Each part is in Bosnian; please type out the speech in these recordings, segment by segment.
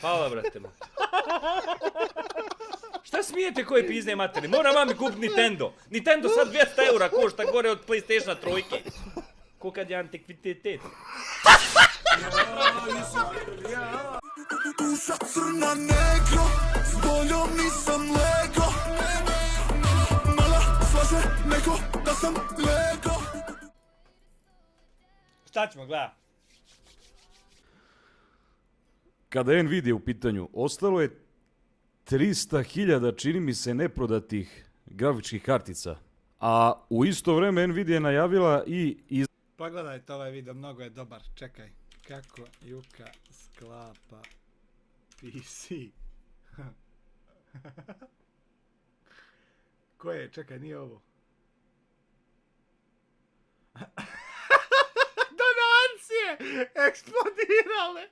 Hvala, brate moj. Šta smijete koje pizne materi? Moram mami kupiti Nintendo. Nintendo sad 200 eura košta gore od PlayStationa 3. Ko kad je antikvitet. Duša crna negro, s boljom nisam lego. Mala slaže neko da sam lego. Šta ćemo gledat? Kada je Nvidia u pitanju, ostalo je 300.000, čini mi se, neprodatih grafičkih kartica. A u isto vrijeme Nvidia je najavila i Pogledajte ovaj video, mnogo je dobar. Čekaj, kako Juka sklapa PC. Ko je? Čekaj, nije ovo. Donacije! Eksplodirale!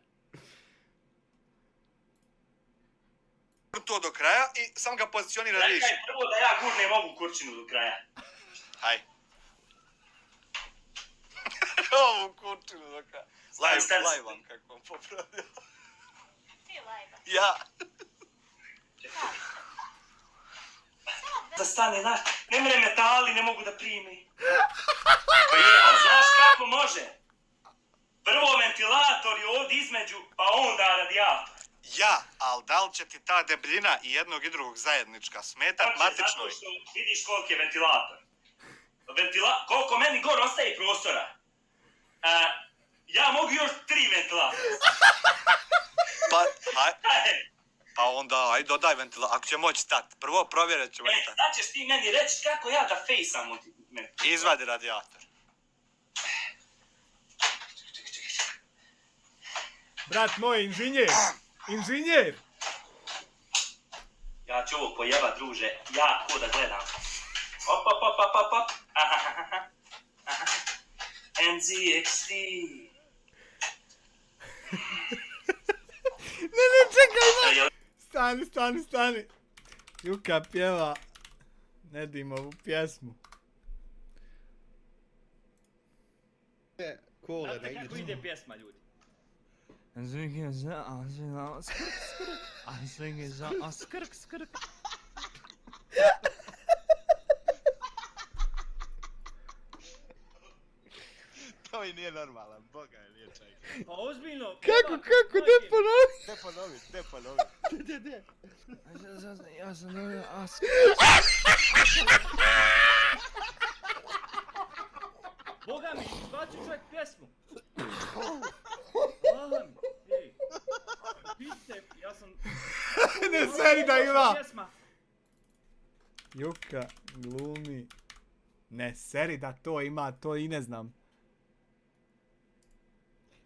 To do kraja i samo ga pozicionira više. Čekaj, prvo da ja gurnem ovu kurčinu do kraja. Haj. Ovu kurčinu do kraja. Live vam kako vam popravio. Ti live. Ja. Da stane, znaš, ne mre metali, ne mogu da primi. Pa je, ali znaš kako može? Prvo ventilator je ovdje između, pa onda radijator. Ja, ali da li će ti ta debljina i jednog i drugog zajednička smetat matično? Zato što vidiš koliki je ventilator. Koliko meni gore ostaje prostora. Ja mogu još 3 ventilatora. Pa onda, aj dodaj ventilator, ako će moći stati. Prvo provjerit ćemo i tako. Sad ćeš ti meni reći kako ja da fejsam od mene. Izvadi radijator. Brat moj, inženjer! Inženjer! Ja ću ovo pojeba, druže, ja ko da gledam. Op, op, op, op, op, op. NZXT. Ne, čekaj! Stani! Juka pjeva Nedimovu pjesmu. Znate kako ide pjesma, ljudi? To mi nije normalan, boga je liječaj. Pa ozbiljno. Kako, de ponovi? De. Ja sam dobio Boga mi, izbaci čovjek pjesmu. Boga mi, ej. Pite, ja sam... Ne seri da ima! Pjesma. Juka glumi. Ne seri da to ima, to i ne znam.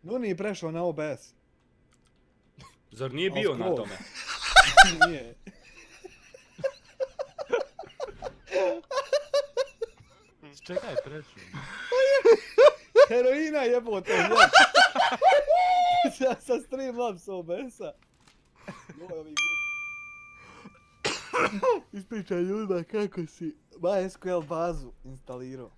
No nije prešao na OBS. Zar nije bio na tome? Nije. Čekaj, prešao. Heroina jebote, ja sa Streamlabs OBS-a. Ispričaj ljudima kako si MySQL bazu instalirao.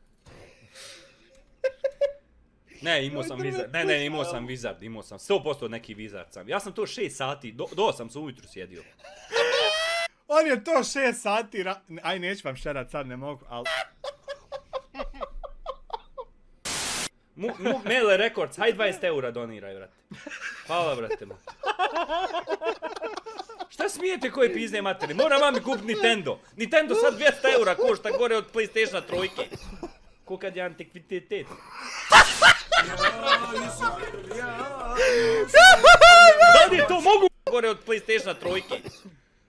Ne, imao sam Wizard. Ne, imao sam Wizard, imao sam 100% neki Wizard sam. Ja sam to 6 sati, do 8 sam ujutru sjedio. On je to 6 sati aj neću vam šerat sad, ne mogu, ali... Mele Records, haj 20 eura doniraj, brate. Hvala, brate moj. Šta smijete koje pizne materi? Moram mami kupiti Nintendo. Nintendo sad 200 eura košta gore od PlayStationa 3. Ko kad je antikvitet. Da li je to mogu gore od PlayStationa 3?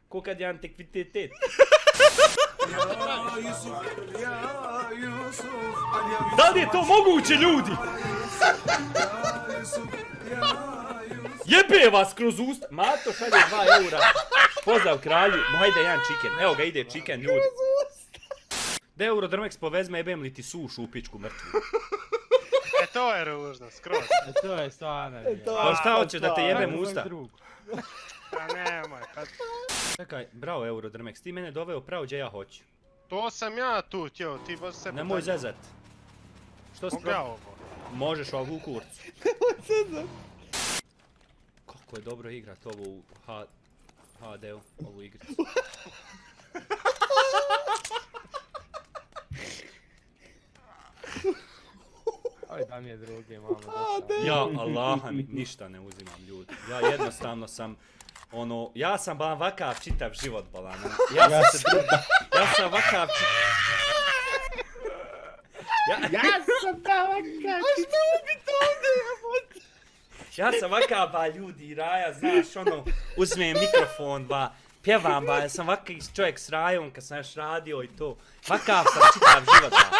Ko kad je antikvitet. Da li je to moguće, ljudi? Jebe vas kroz usta. Mato šalje 2 eura. Pozdrav kralju. Hajde jedan chicken. Evo ga ide chicken, ljudi. Da Eurodrmex povezme, jebem li ti sušu u pičku mrtvu. To je ružno, skroz. To je stvarno. Pa šta hoćeš da te jebem usta? Pa nemoj, pa... Čekaj, bravo Eurodrmex, ti mene doveo pravo gdje ja hoću. To sam ja tu htio, ti baš se... Nemoj zezat. Što si Mogu ja ovo? Možeš ovu kurcu. Nemoj zezat. Kako Kako je dobro igrat ovo u HD-u, ovu igricu. Aj da mi je druge, mamo. dosta. Ja, Allaha, ništa ne uzimam ljudi. Ja jednostavno sam, ono, ja sam balan vakav čitav život balan. Ja sam vakav Ja sam vakav ba ljudi, raja, znaš, ono, uzmem mikrofon ba, pjevam ba, ja sam vakav čovjek s rajom kad sam još radio i to. Vakav sam čitav život ba.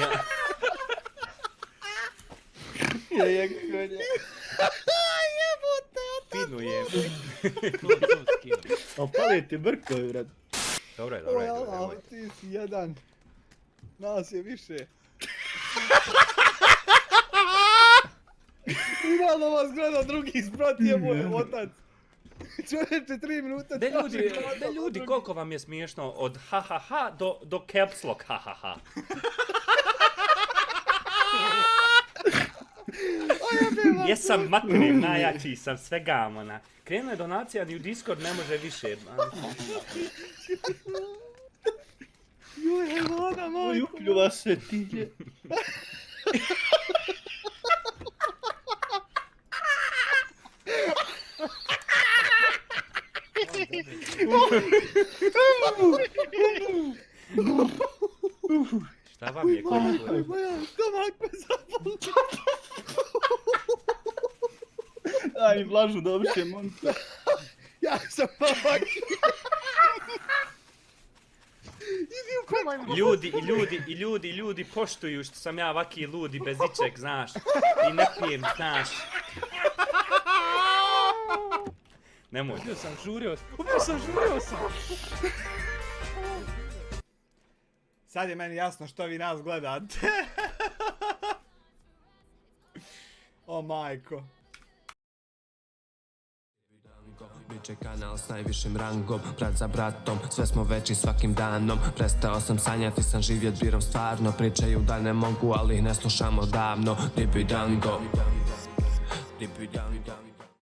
Ja. Pinujem. Opali ti brkovi, brat. Dobro je, Oj, Allah, ti si jedan. Nas je više. Imalo vas gleda drugi zbrat je moj otac. Čovječe, 3 minuta. De ljudi, koliko vam je smiješno od ha ha ha do caps lock ha ha ha. Jesam materim, najjači sam, sve gamona. Krenuo je donacija, ni u Discord ne može više. Joj, voda, moj. Upljuva se ti. Šta vam je koliko? Moja stomak me zapala. Daj mi vlažu da običe monta. Ja sam pamak. Ljudi poštuju što sam ja vaki ludi bez ičeg, znaš. I ne pijem, znaš. Nemoj. Ubio sam, žurio sam. Sad je meni jasno što vi nas gledate. O majko. Biće kanal s najvišim rangom, brat za bratom, sve smo veći svakim danom. Prestao sam sanjati, sam živjet birom stvarno. Pričaju da ne mogu, ali ih ne slušamo davno. Dibi dango.